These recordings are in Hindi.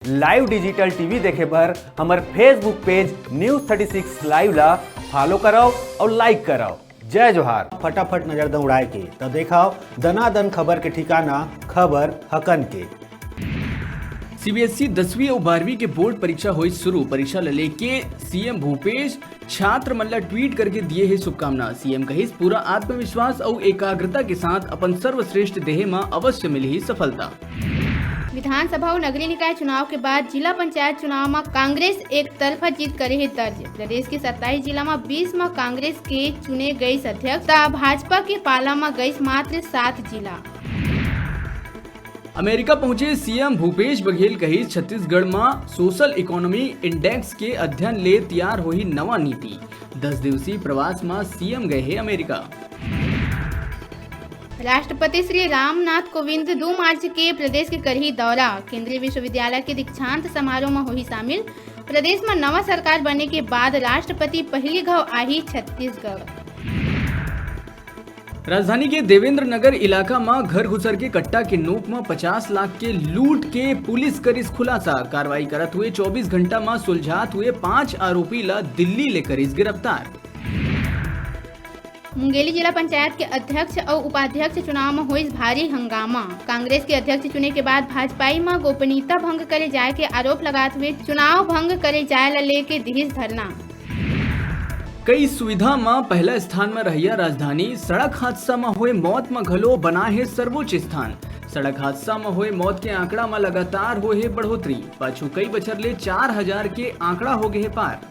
लाइव डिजिटल टीवी देखे बर हमार फेसबुक पेज न्यूज 36 लाइव ला फॉलो कराओ और लाइक कराओ। जय जोहार। फटाफट नजर दौड़ाए के तो देखाओ दनादन खबर के ठिकाना खबर हकन के। सीबीएसई 10वीं और 12वीं के बोर्ड परीक्षा हुई शुरू। परीक्षा ले लेके सीएम भूपेश छात्र मन ला ट्वीट करके दिए है शुभकामना। सीएम कहिस पूरा आत्मविश्वास और एकाग्रता के साथ अपन सर्वश्रेष्ठ देहे में अवश्य मिली सफलता। विधानसभा और नगरीय निकाय चुनाव के बाद जिला पंचायत चुनाव में कांग्रेस एक तरफा जीत करे है दर्ज। प्रदेश के 27 जिला में 20 में कांग्रेस के चुने गए अध्यक्ष भाजपा के पाला में गई मात्र 7 जिला। अमेरिका पहुंचे सीएम भूपेश बघेल कही छत्तीसगढ़ में सोशल इकोनॉमी इंडेक्स के अध्ययन ले तैयार हुई नवा नीति। 10 दिवसीय प्रवास में सीएम गए हैं अमेरिका। राष्ट्रपति श्री रामनाथ कोविंद 2 मार्च के प्रदेश के करही दौरा। केंद्रीय विश्वविद्यालय के दीक्षांत समारोह में हुई शामिल। प्रदेश में नवा सरकार बनने के बाद राष्ट्रपति पहली घाव आई छत्तीसगढ़। राजधानी के देवेंद्र नगर इलाका में घर घुसर के कट्टा के नोक में 50 लाख के लूट के पुलिस करिस खुलासा। कार्रवाई करत हुए 24 घंटा में सुलझात हुए 5 आरोपी ला दिल्ली लेकर इस गिरफ्तार। मुंगेली जिला पंचायत के अध्यक्ष और उपाध्यक्ष चुनाव में हुई भारी हंगामा। कांग्रेस के अध्यक्ष चुने के बाद भाजपाई में गोपनीयता भंग करे जाए के आरोप लगाते हुए चुनाव भंग करे जाए ला लेके दिहिस धरना। कई सुविधा में पहला स्थान में रहिया राजधानी। सड़क हादसा में हुए मौत में घलो बना है सर्वोच्च स्थान। सड़क हादसा में हुए मौत के आंकड़ा में लगातार हो है बढ़ोतरी। पाछू कई बछर ले 4000 के आंकड़ा हो गए पार।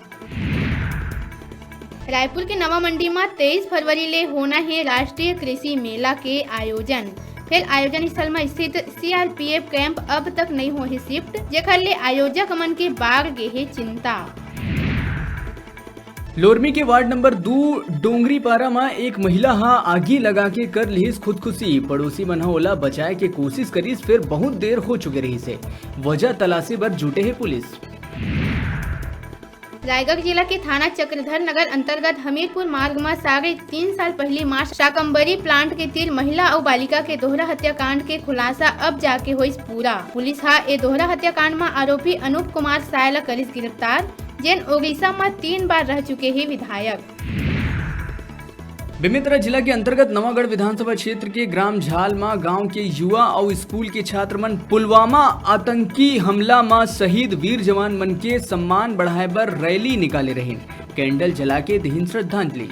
रायपुर के नवा मंडी में 23 फरवरी ले होना है राष्ट्रीय कृषि मेला के आयोजन। फिर आयोजन स्थल में स्थित सीआरपीएफ कैंप अब तक नहीं हो है शिफ्ट, जेकर ले आयोजक मन के बाढ़ गे है चिंता। लोरमी के वार्ड नंबर 2 डोंगरीपारा में एक महिला आगी लगा के कर लीस खुदकुशी। पड़ोसी मन ओला बचाए के कोशिश करीस, फिर बहुत देर हो चुके रही से वजह तलाशी पर जुटे है पुलिस। रायगढ़ जिला के थाना चक्रधर नगर अंतर्गत हमीरपुर मार्ग में 3.5 साल पहले मार्च शाकंबरी प्लांट के तीर महिला और बालिका के दोहरा हत्याकांड के खुलासा अब जाके हुई पूरा। पुलिस ए दोहरा हत्याकांड में आरोपी अनूप कुमार सायला करिस गिरफ्तार, जिन ओडिशा में 3 बार रह चुके हैं विधायक। बेमेतरा जिला के अंतर्गत नवागढ़ विधानसभा क्षेत्र के ग्राम झाल में गांव के युवा और स्कूल के छात्र मन पुलवामा आतंकी हमला में शहीद वीर जवान मन के सम्मान बढ़ाए बर रैली निकाले रहे। कैंडल जला के दीन श्रद्धांजलि।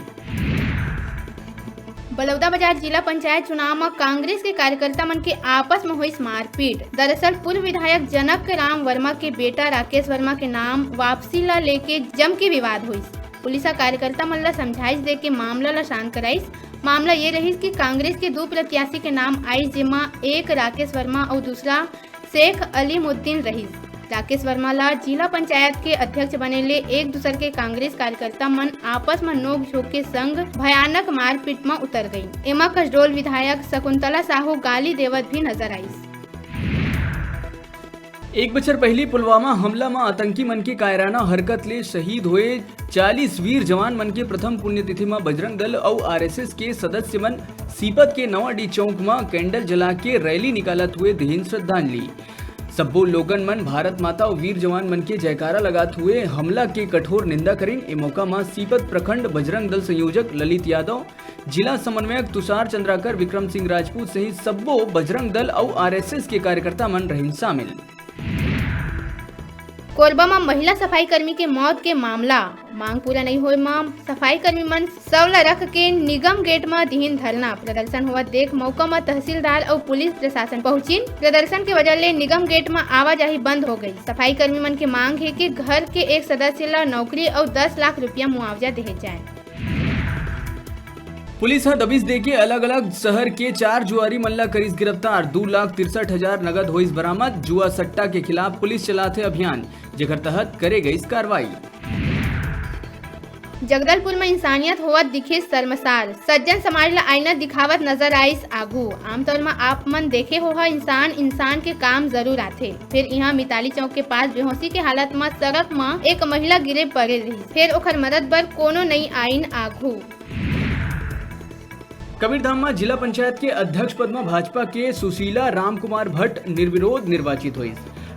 बलौदा बाजार जिला पंचायत चुनाव में कांग्रेस के कार्यकर्ता मन के आपस में हुई मारपीट। दरअसल पूर्व विधायक जनक राम वर्मा के बेटा राकेश वर्मा के नाम वापसी ला लेके जम के विवाद हुई। पुलिस कार्यकर्ता मन ला समझाइश दे के मामला ला शांत कराइस। मामला ये रही कि कांग्रेस के 2 प्रत्याशी के नाम आई, जेमा एक राकेश वर्मा और दूसरा शेख अलीमुद्दीन रही। राकेश वर्मा ला जिला पंचायत के अध्यक्ष बने ले एक दूसरे के कांग्रेस कार्यकर्ता मन आपस में नोक झोंक के संग भयानक मारपीट में उतर गयी। एमा कसडोल विधायक शकुंतला साहू गाली देवत भी नजर आई। एक बछर पहले पुलवामा हमला में आतंकी मन के कायराना हरकत ले शहीद हुए 40 वीर जवान मन के प्रथम पुण्यतिथि में बजरंग दल और आरएसएस के सदस्य मन सीपत के नवाडी चौक में कैंडल जला के रैली निकालत हुए दीन श्रद्धांजलि। सब्बो लोगन मन भारत माता और वीर जवान मन के जयकारा लगात हुए हमला के कठोर निंदा करें। ए मौका में सीपत प्रखंड बजरंग दल संयोजक ललित यादव, जिला समन्वयक तुषार चंद्राकर, विक्रम सिंह राजपूत सहित सब्बो बजरंग दल और आरएसएस के कार्यकर्ता मन रहे शामिल। कोरबा में महिला सफाई कर्मी के मौत के मामला। मांग पूरा नहीं हुए में सफाई कर्मी मन सवला रख के निगम गेट में दीन धरना। प्रदर्शन हुआ देख मौका में तहसीलदार और पुलिस प्रशासन पहुंची। प्रदर्शन के वजह ले निगम गेट में आवाजाही बंद हो गई। सफाई कर्मी मन के मांग है कि घर के एक सदस्य ला नौकरी और 10 लाख रुपया मुआवजा दिए जाए। पुलिस दबिश देके अलग अलग शहर के 4 जुआरी मल्ला करीस गिरफ्तार। 2,63,000 नगद होइस बरामद। जुआ सट्टा के खिलाफ पुलिस चलाते अभियान, जेकर तहत करे गई कार्रवाई। जगदलपुर में इंसानियत होवत दिखे शर्मसार। सज्जन समाज ला आईना दिखावत नजर आइस आगू। आमतौर में आप मन देखे हो इंसान के काम जरूर आथे। फिर यहाँ मिताली चौक के पास बेहोशी के हालत में सड़क में एक महिला गिरे पड़े रही, फिर ओखर मदद बर कोनो नहीं आईन आगू। कबीरधाम में जिला पंचायत के अध्यक्ष पद में भाजपा के सुशीला राम कुमार भट्ट निर्विरोध निर्वाचित हुई।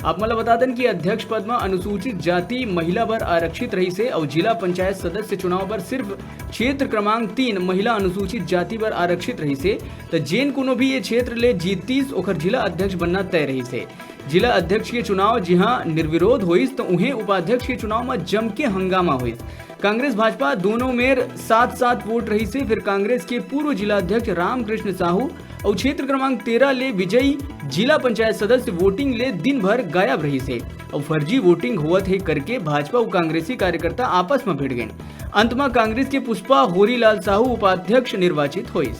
आप मला बता दें कि अध्यक्ष पद में अनुसूचित जाति महिला बर आरक्षित रही से और जिला पंचायत सदस्य चुनाव पर सिर्फ क्षेत्र क्रमांक 3 महिला अनुसूचित जाति पर आरक्षित रही से तो जेन कोनो भी ये क्षेत्र ले जीतीस ओखर जिला अध्यक्ष बनना तय रही से। जिला अध्यक्ष के चुनाव जहां निर्विरोध हुईस तो उन्हें उपाध्यक्ष के चुनाव में जम के हंगामा हुई। कांग्रेस भाजपा दोनों में 7-7 वोट रही से फिर कांग्रेस के पूर्व जिला अध्यक्ष रामकृष्ण साहू और क्षेत्र क्रमांक 13 ले विजयी जिला पंचायत सदस्य वोटिंग ले दिन भर गायब रही से और फर्जी वोटिंग हुआ थे करके भाजपा और कांग्रेसी कार्यकर्ता आपस में भिड़ गए। अंत में कांग्रेस के पुष्पा होरीलाल साहू उपाध्यक्ष निर्वाचित हुई।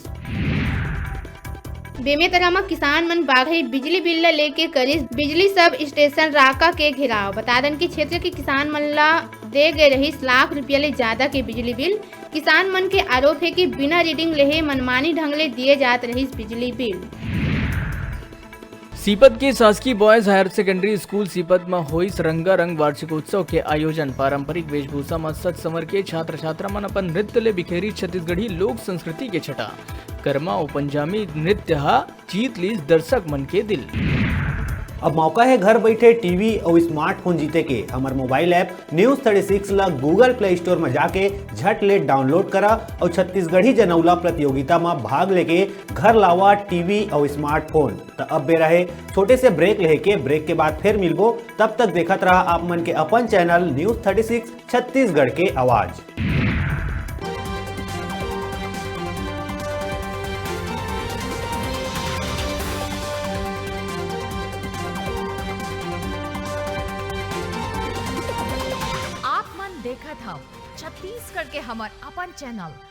बेमेतरा में किसान मन बाघई बिजली बिल ला लेके करिस बिजली सब स्टेशन राका के घेराव। बता दें कि क्षेत्र के किसान मन ला दे गए रहीस लाख रुपया ले ज्यादा के बिजली बिल। किसान मन के आरोप है कि बिना रीडिंग लेहे मनमानी ढंग ले दिए जात रहीस बिजली बिल। सीपत के शासकीय boys higher secondary school Sipat में होइस रंगारंग वार्षिकोत्सव के आयोजन। पारंपरिक वेशभूषा में सज संवर के छात्र छात्रा मन अपन नृत्य ले बिखेरी छत्तीसगढ़ी लोक संस्कृति के छटा। कर्मा और पंजाबी नृत्य हा जीत लीस दर्शक मन के दिल। अब मौका है घर बैठे टीवी और स्मार्टफोन जीते के। हमार मोबाइल ऐप न्यूज 36 ला गूगल प्ले स्टोर में जाके झट ले डाउनलोड करा और छत्तीसगढ़ी जनौला प्रतियोगिता में भाग लेके घर लावा टीवी और स्मार्टफोन। तो अब बेरा है छोटे से ब्रेक लेके, ब्रेक के बाद फिर मिलबो। तब तक देखत रहा आप मन के अपन चैनल न्यूज 36 छत्तीसगढ़ के आवाज। देखत हव छत्तीसगढ़ के हमर अपन चैनल